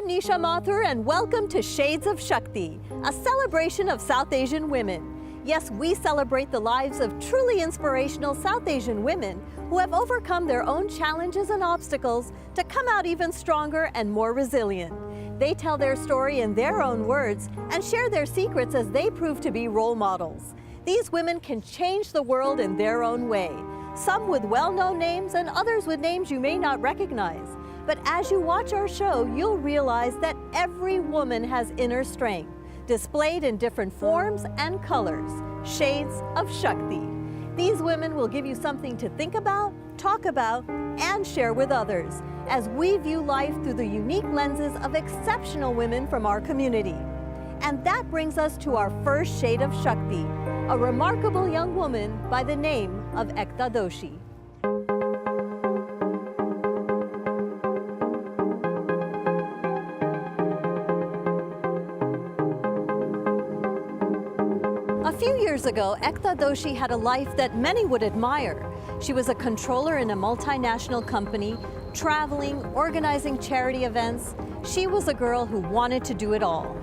I'm Nisha Mathur and welcome to Shades of Shakti, a celebration of South Asian women. Yes, we celebrate the lives of truly inspirational South Asian women who have overcome their own challenges and obstacles to come out even stronger and more resilient. They tell their story in their own words and share their secrets as they prove to be role models. These women can change the world in their own way, some with well-known names and others with names you may not recognize. But as you watch our show, you'll realize that every woman has inner strength, displayed in different forms and colors, shades of Shakti. These women will give you something to think about, talk about, and share with others as we view life through the unique lenses of exceptional women from our community. And that brings us to our first shade of Shakti, a remarkable young woman by the name of Ekata Doshi. A few years ago, Ekata Doshi had a life that many would admire. She was a controller in a multinational company, traveling, organizing charity events. She was a girl who wanted to do it all.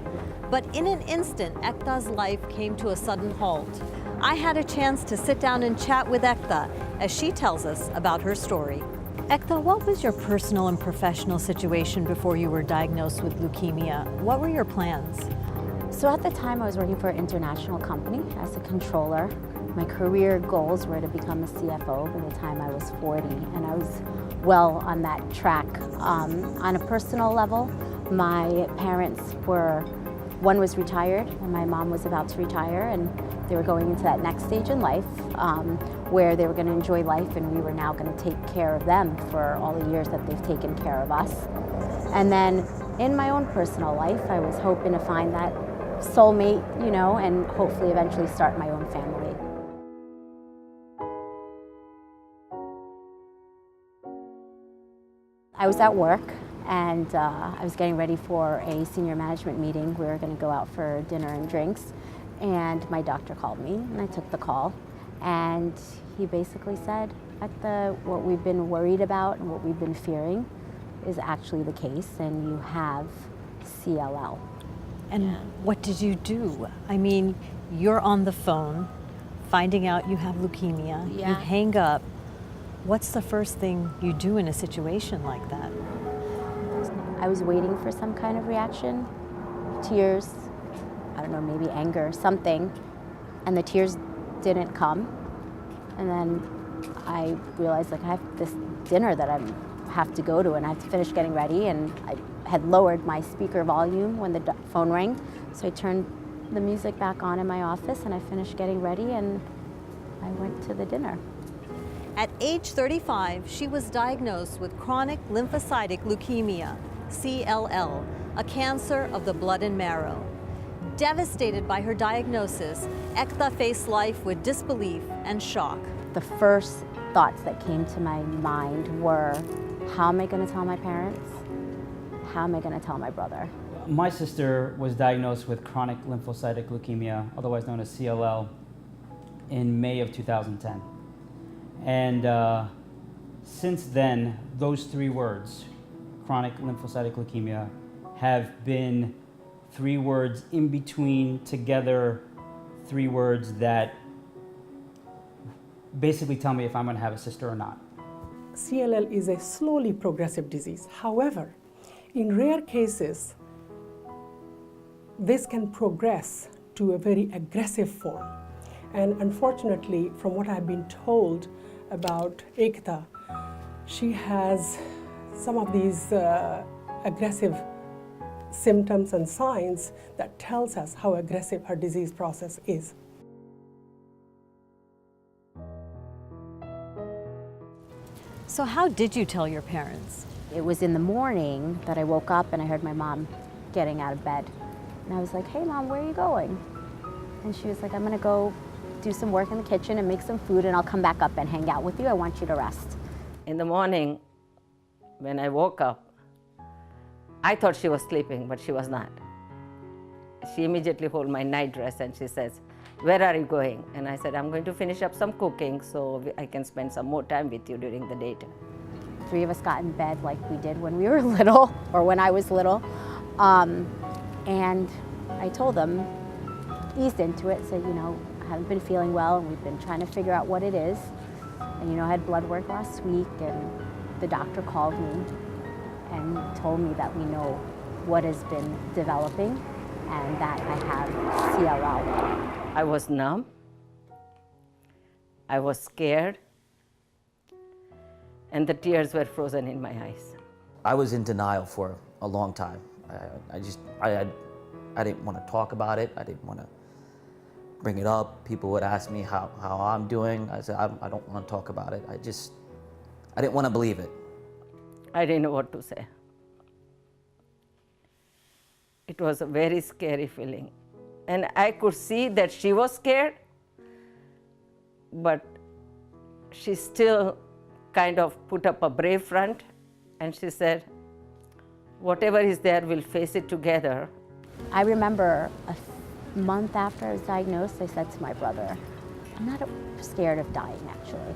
But in an instant, Ekta's life came to a sudden halt. I had a chance to sit down and chat with Ekta as she tells us about her story. Ekta, what was your personal and professional situation before you were diagnosed with leukemia? What were your plans? So at the time I was working for an international company as a controller. My career goals were to become a CFO by the time I was 40, and I was well on that track. On a personal level, my parents were, one was retired and my mom was about to retire, and they were going into that next stage in life where they were going to enjoy life and we were now going to take care of them for all the years that they've taken care of us. And then in my own personal life, I was hoping to find that soulmate, you know, and hopefully eventually start my own family. I was at work and I was getting ready for a senior management meeting. We were going to go out for dinner and drinks, and my doctor called me and I took the call, and he basically said, what we've been worried about and what we've been fearing is actually the case, and you have CLL. And what did you do? I mean, you're on the phone, finding out you have leukemia, you hang up. What's the first thing you do in a situation like that? I was waiting for some kind of reaction, tears, I don't know, maybe anger, something, and the tears didn't come. And then I realized, like, I have this dinner that I have to go to and I have to finish getting ready, and I had lowered my speaker volume when the phone rang, so I turned the music back on in my office and I finished getting ready and I went to the dinner. At age 35, she was diagnosed with chronic lymphocytic leukemia, CLL, a cancer of the blood and marrow. Devastated by her diagnosis, Ekta faced life with disbelief and shock. The first thoughts that came to my mind were, how am I going to tell my parents? How am I going to tell my brother? My sister was diagnosed with chronic lymphocytic leukemia, otherwise known as CLL, in May of 2010. And since then, those three words, chronic lymphocytic leukemia, have been three words in between, together, three words that basically tell me if I'm going to have a sister or not. CLL is a slowly progressive disease. However, in rare cases, this can progress to a very aggressive form. And unfortunately, from what I've been told about Ekata, she has some of these aggressive symptoms and signs that tells us how aggressive her disease process is. So how did you tell your parents? It was in the morning that I woke up and I heard my mom getting out of bed. And I was like, hey Mom, where are you going? And she was like, I'm gonna go do some work in the kitchen and make some food and I'll come back up and hang out with you. I want you to rest. In the morning, when I woke up, I thought she was sleeping, but she was not. She immediately held my night dress and she says, where are you going? And I said, I'm going to finish up some cooking so I can spend some more time with you during the daytime. Three of us got in bed like we did when we were little, or when I was little. And I told them, eased into it, said, I haven't been feeling well, and we've been trying to figure out what it is. And I had blood work last week, and the doctor called me and told me that we know what has been developing and that I have CLL. I was numb. I was scared. And the tears were frozen in my eyes. I was in denial for a long time. I didn't want to talk about it. I didn't want to bring it up. People would ask me how I'm doing. I said, I don't want to talk about it. I didn't want to believe it. I didn't know what to say. It was a very scary feeling. And I could see that she was scared, but she still kind of put up a brave front, and she said, whatever is there, we'll face it together. I remember a month after I was diagnosed, I said to my brother, I'm not scared of dying, actually,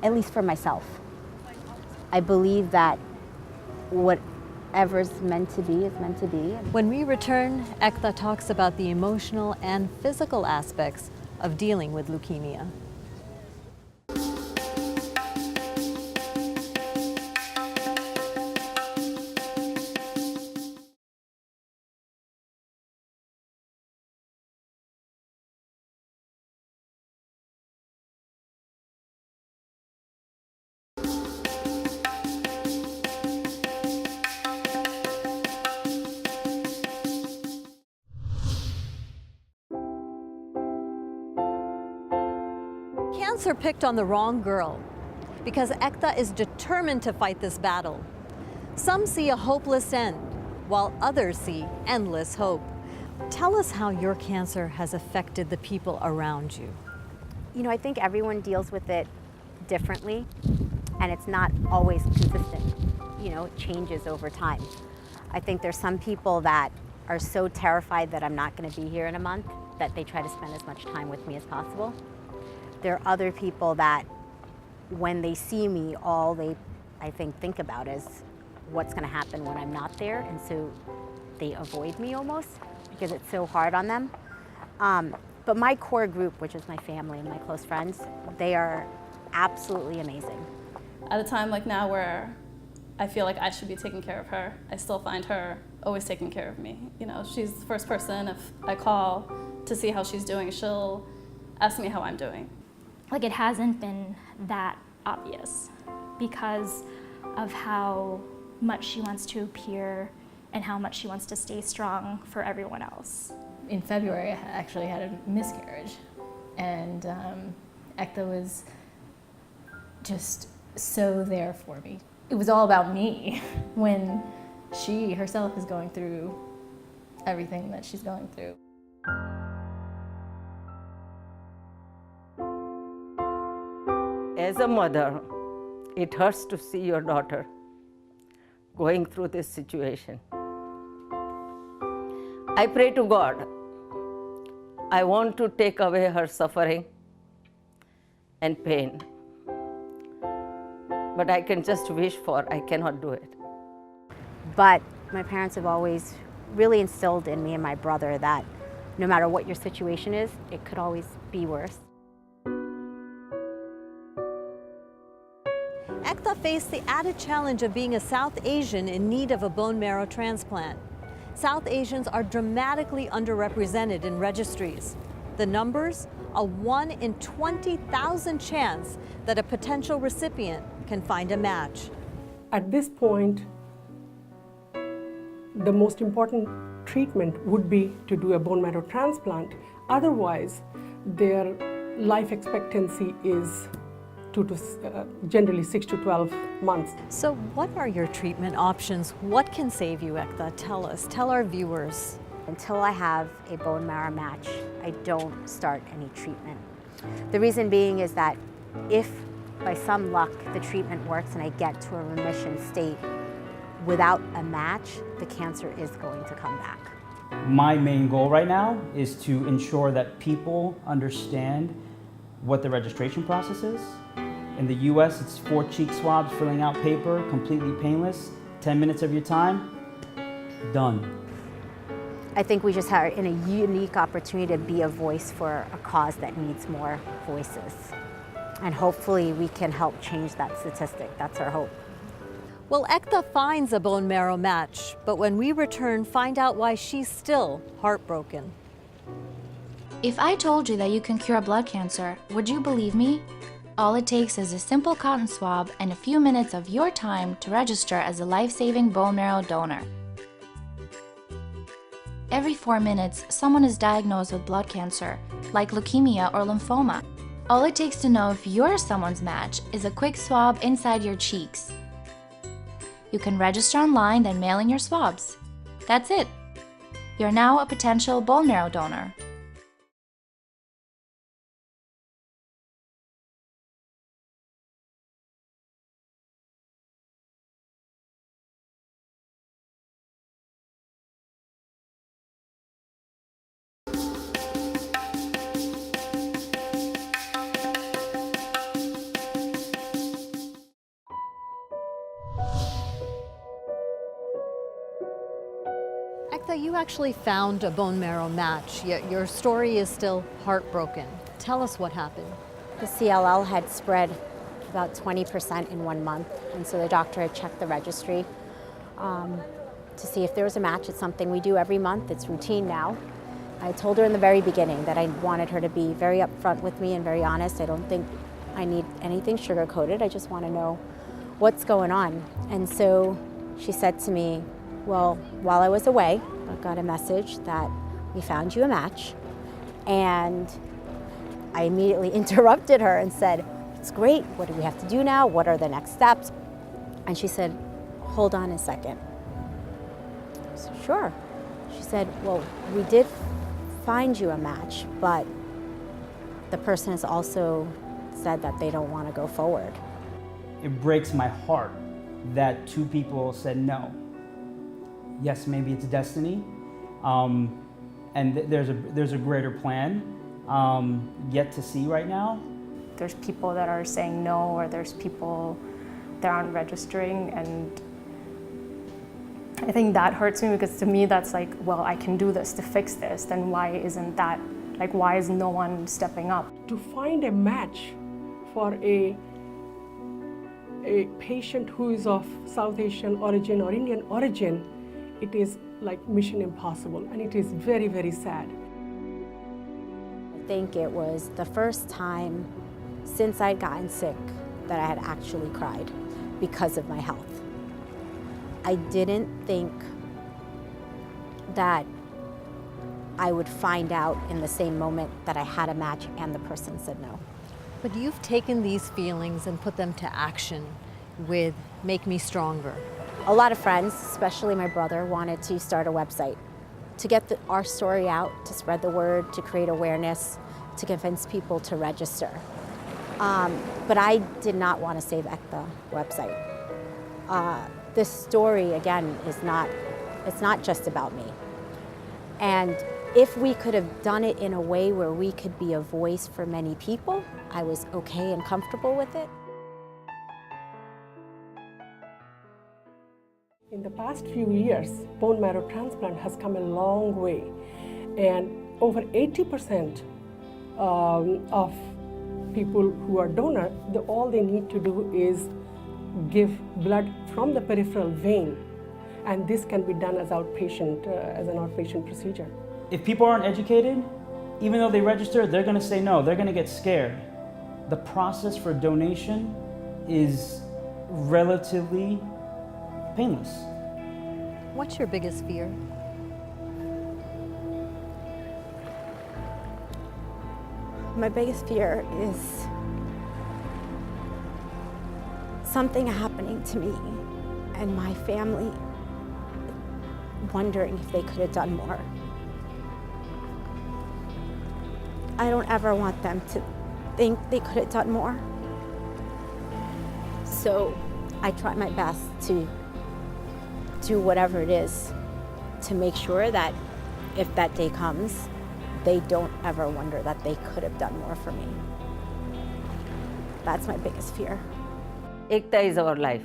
at least for myself. I believe that whatever's meant to be is meant to be. When we return, Ekta talks about the emotional and physical aspects of dealing with leukemia. Cancer picked on the wrong girl because Ekta is determined to fight this battle. Some see a hopeless end, while others see endless hope. Tell us how your cancer has affected the people around you. I think everyone deals with it differently, and it's not always consistent. It changes over time. I think there's some people that are so terrified that I'm not going to be here in a month that they try to spend as much time with me as possible. There are other people that when they see me, all they, I think about is what's going to happen when I'm not there, and so they avoid me almost because it's so hard on them. But my core group, which is my family and my close friends, they are absolutely amazing. At a time like now where I feel like I should be taking care of her, I still find her always taking care of me. She's the first person, if I call to see how she's doing, she'll ask me how I'm doing. It hasn't been that obvious because of how much she wants to appear and how much she wants to stay strong for everyone else. In February, I actually had a miscarriage, and Ekta was just so there for me. It was all about me when she herself is going through everything that she's going through. As a mother, it hurts to see your daughter going through this situation. I pray to God. I want to take away her suffering and pain. But I can just wish for, I cannot do it. But my parents have always really instilled in me and my brother that no matter what your situation is, it could always be worse. Ekta faced the added challenge of being a South Asian in need of a bone marrow transplant. South Asians are dramatically underrepresented in registries. The numbers? A 1 in 20,000 chance that a potential recipient can find a match. At this point, the most important treatment would be to do a bone marrow transplant. Otherwise, their life expectancy is generally 6 to 12 months. So what are your treatment options? What can save you, Ekta? Tell us, tell our viewers. Until I have a bone marrow match, I don't start any treatment. The reason being is that if by some luck the treatment works and I get to a remission state without a match, the cancer is going to come back. My main goal right now is to ensure that people understand what the registration process is. In the US, it's 4 cheek swabs, filling out paper, completely painless, 10 minutes of your time. done. I think we just are in a unique opportunity to be a voice for a cause that needs more voices. And hopefully we can help change that statistic. That's our hope. Well, Ekta finds a bone marrow match, but when we return, find out why she's still heartbroken. If I told you that you can cure blood cancer, would you believe me? All it takes is a simple cotton swab and a few minutes of your time to register as a life-saving bone marrow donor. Every 4 minutes, someone is diagnosed with blood cancer, like leukemia or lymphoma. All it takes to know if you're someone's match is a quick swab inside your cheeks. You can register online, then mail in your swabs. That's it. You're now a potential bone marrow donor. Ekta, you actually found a bone marrow match, yet your story is still heartbroken. Tell us what happened. The CLL had spread about 20% in 1 month, and so the doctor had checked the registry to see if there was a match. It's something we do every month. It's routine now. I told her in the very beginning that I wanted her to be very upfront with me and very honest. I don't think I need anything sugar-coated. I just want to know what's going on. And so she said to me, well, while I was away, I got a message that we found you a match. And I immediately interrupted her and said, it's great. What do we have to do now? What are the next steps? And she said, hold on a second. I said, sure. She said, well, we did find you a match, but the person has also said that they don't want to go forward. It breaks my heart that 2 people said no. Yes, maybe it's destiny, and there's a greater plan yet to see right now. There's people that are saying no, or there's people that aren't registering, and I think that hurts me because to me that's like, well, I can do this to fix this, then why isn't that, like, why is no one stepping up? To find a match for a patient who is of South Asian origin or Indian origin, it is like mission impossible, and it is very, very sad. I think it was the first time since I'd gotten sick that I had actually cried because of my health. I didn't think that I would find out in the same moment that I had a match and the person said no. But you've taken these feelings and put them to action with Make Me Stronger. A lot of friends, especially my brother, wanted to start a website to get our story out, to spread the word, to create awareness, to convince people to register. But I did not want to save Ekta website. This story, again, it's not just about me. And if we could have done it in a way where we could be a voice for many people, I was okay and comfortable with it. In the past few years, bone marrow transplant has come a long way, and over 80% of people who are donor, all they need to do is give blood from the peripheral vein, and this can be done as outpatient, as an outpatient procedure. If people aren't educated, even though they register, they're going to say no. They're going to get scared. The process for donation is relatively painless. What's your biggest fear? My biggest fear is something happening to me and my family wondering if they could have done more. I don't ever want them to think they could have done more. So I try my best to do whatever it is to make sure that if that day comes, they don't ever wonder that they could have done more for me. That's my biggest fear. Ekta is our life.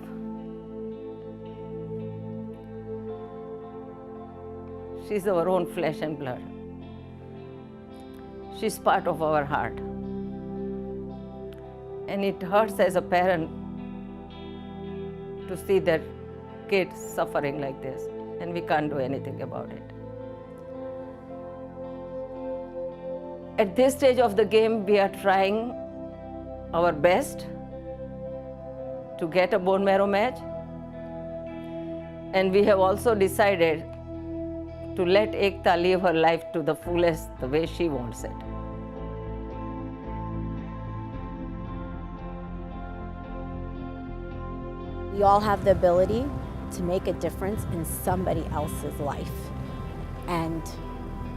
She's our own flesh and blood. She's part of our heart. And it hurts as a parent to see their kid suffering like this, and we can't do anything about it. At this stage of the game, we are trying our best to get a bone marrow match, and we have also decided to let Ekta live her life to the fullest, the way she wants it. We all have the ability to make a difference in somebody else's life. And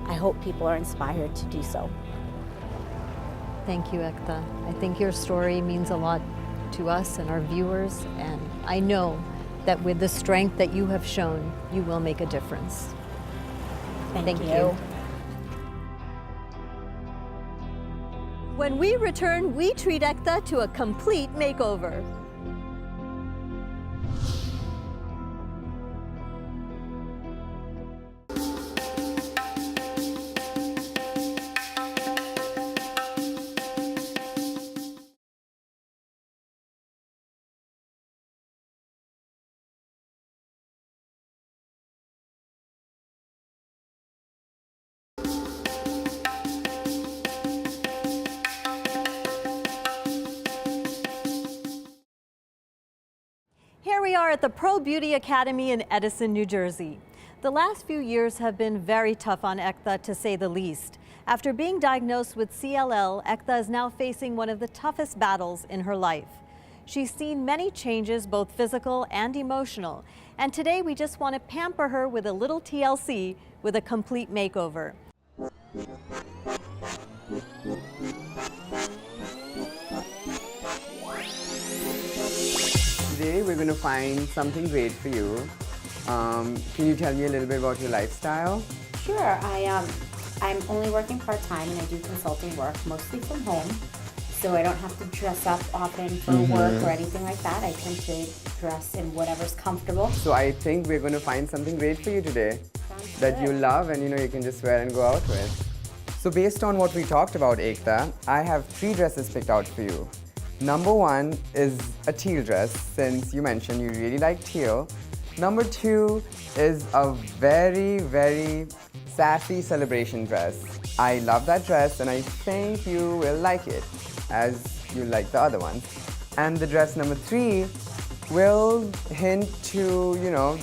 I hope people are inspired to do so. Thank you, Ekta. I think your story means a lot to us and our viewers, and I know that with the strength that you have shown, you will make a difference. Thank you. When we return, we treat Ekta to a complete makeover. Here we are at the Pro Beauty Academy in Edison, New Jersey. The last few years have been very tough on Ekta, to say the least. After being diagnosed with CLL, Ekta is now facing one of the toughest battles in her life. She's seen many changes, both physical and emotional, and today we just want to pamper her with a little TLC with a complete makeover. Today we're going to find something great for you. Can you tell me a little bit about your lifestyle? Sure. I'm only working part-time and I do consulting work, mostly from home. So I don't have to dress up often for work or anything like that. I tend to dress in whatever's comfortable. So I think we're going to find something great for you today Sounds that good. you love and you can just wear and go out with. So based on what we talked about, Ekta, I have 3 dresses picked out for you. Number 1 is a teal dress, since you mentioned you really like teal. Number 2 is a very, very sassy celebration dress. I love that dress and I think you will like it, as you like the other ones. And the dress number 3 will hint to,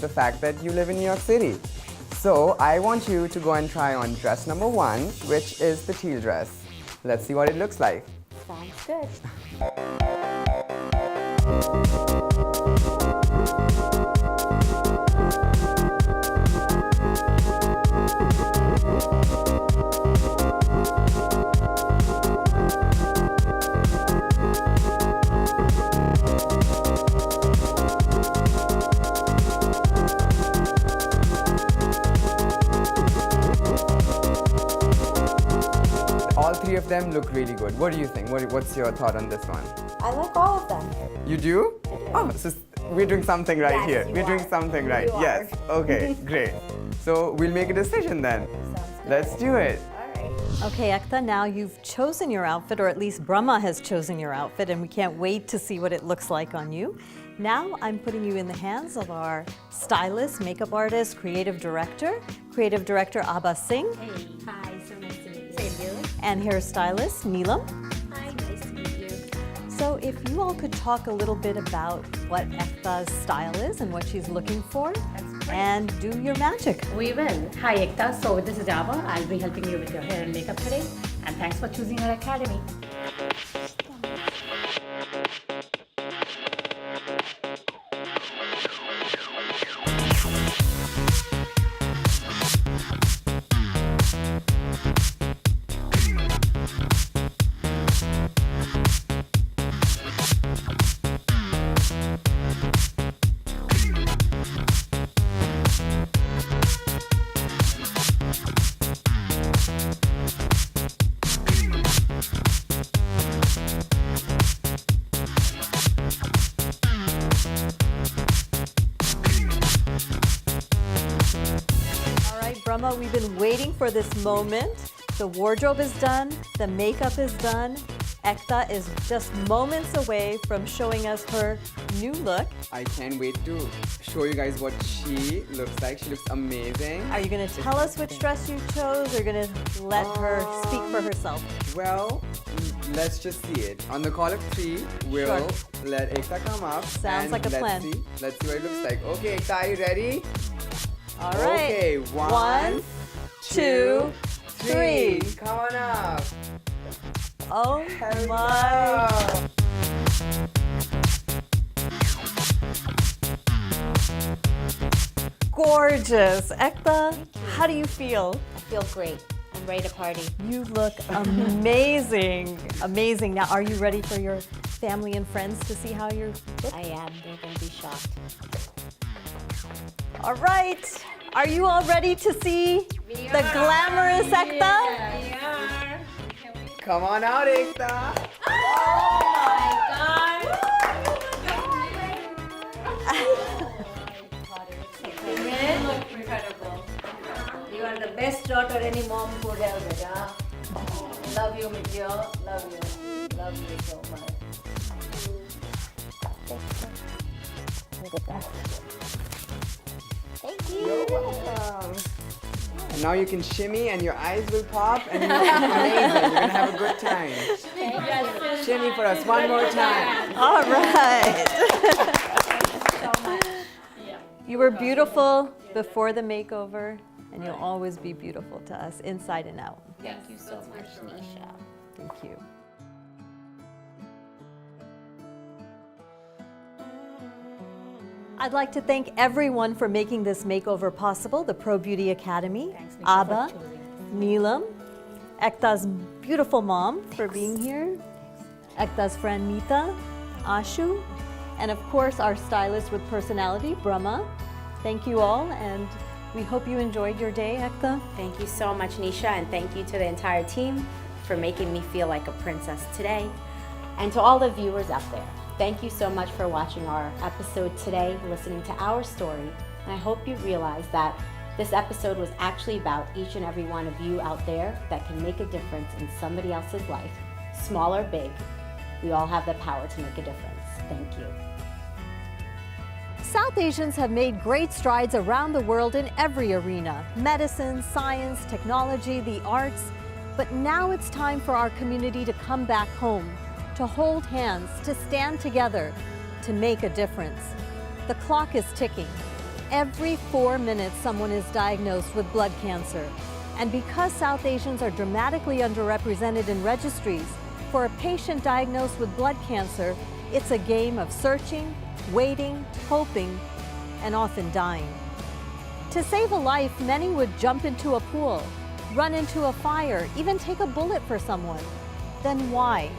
the fact that you live in New York City. So I want you to go and try on dress number 1, which is the teal dress. Let's see what it looks like. Sounds good. All 3 of them look really good. What do you think? What's your thought on this one? I like all of them. You do? Oh, so we're doing something right Yes, here. you We're are. doing something right. You are. Yes. Okay, great. So we'll make a decision then. Sounds good. Let's do it. All right. Okay, Ekta, now you've chosen your outfit, or at least Brahma has chosen your outfit, and we can't wait to see what it looks like on you. Now I'm putting you in the hands of our stylist, makeup artist, creative director Abba Singh, Hey, hi, so nice to meet you. Same you. and hairstylist Neelam. Hi, nice to meet you. So if you all could talk a little bit about what Ekta's style is and what she's looking for, and do your magic. We will. Hi Ekta, so this is Abba. I'll be helping you with your hair and makeup today. And thanks for choosing our academy. drama. We've been waiting for this moment. The wardrobe is done, the makeup is done. Ekta is just moments away from showing us her new look. I can't wait to show you guys what she looks like. She looks amazing. Are you going to tell us which dress you chose, or going to let her speak for herself? Well, let's just see it. On the count of 3, we'll let Ekta come up. Sounds like a plan. Let's see what it looks like. Okay, Ekta, are you ready? All right. Okay, 1, 2, 3. Come on up. Oh my. Gorgeous. Ekta, how do you feel? I feel great. I'm ready to party. You look amazing. Amazing. Now, are you ready for your family and friends to see how you're looking? I am. They're going to be shocked. All right. Are you all ready to see the glamorous Ekta? We are. Come on out, Ekta. Oh my God. You look incredible. You are the best daughter any mom could have, beta. Love you, Mityo. Love you. Love you so much. Look at that. Thank you. You're welcome. And now you can shimmy and your eyes will pop and you look amazing. You're going to have a good time. Shimmy for us one more time. All right. You were beautiful before the makeover, and you'll always be beautiful to us, inside and out. Thank you so much, Nisha. Thank you. I'd like to thank everyone for making this makeover possible, the Pro Beauty Academy, Abba, Neelam, Ekta's beautiful mom for being here, Ekta's friend Nita, Ashu, and of course our stylist with personality, Brahma. Thank you all, and we hope you enjoyed your day, Ekta. Thank you so much, Nisha, and thank you to the entire team for making me feel like a princess today. And to all the viewers out there, thank you so much for watching our episode today, listening to our story. And I hope you realize that this episode was actually about each and every one of you out there that can make a difference in somebody else's life, small or big. We all have the power to make a difference. Thank you. South Asians have made great strides around the world in every arena: medicine, science, technology, the arts. But now it's time for our community to come back home, to hold hands, to stand together, to make a difference. The clock is ticking. Every 4 minutes, someone is diagnosed with blood cancer. And because South Asians are dramatically underrepresented in registries, for a patient diagnosed with blood cancer, it's a game of searching, waiting, hoping, and often dying. To save a life, many would jump into a pool, run into a fire, even take a bullet for someone. Then why?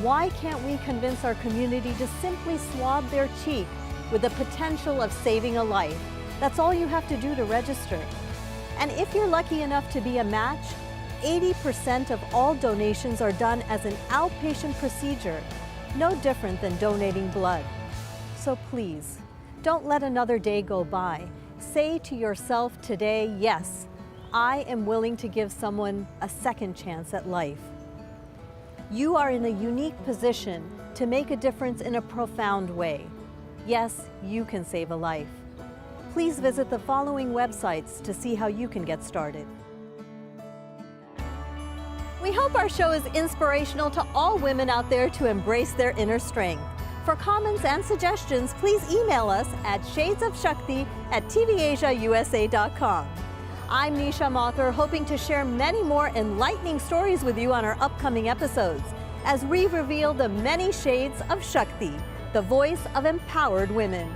Why can't we convince our community to simply swab their cheek with the potential of saving a life? That's all you have to do to register. And if you're lucky enough to be a match, 80% of all donations are done as an outpatient procedure, no different than donating blood. So please, don't let another day go by. Say to yourself today, yes, I am willing to give someone a second chance at life. You are in a unique position to make a difference in a profound way. Yes, you can save a life. Please visit the following websites to see how you can get started. We hope our show is inspirational to all women out there to embrace their inner strength. For comments and suggestions, please email us at shadesofshakti@tvasiausa.com. I'm Nisha Mathur, hoping to share many more enlightening stories with you on our upcoming episodes as we reveal the many shades of Shakti, the voice of empowered women.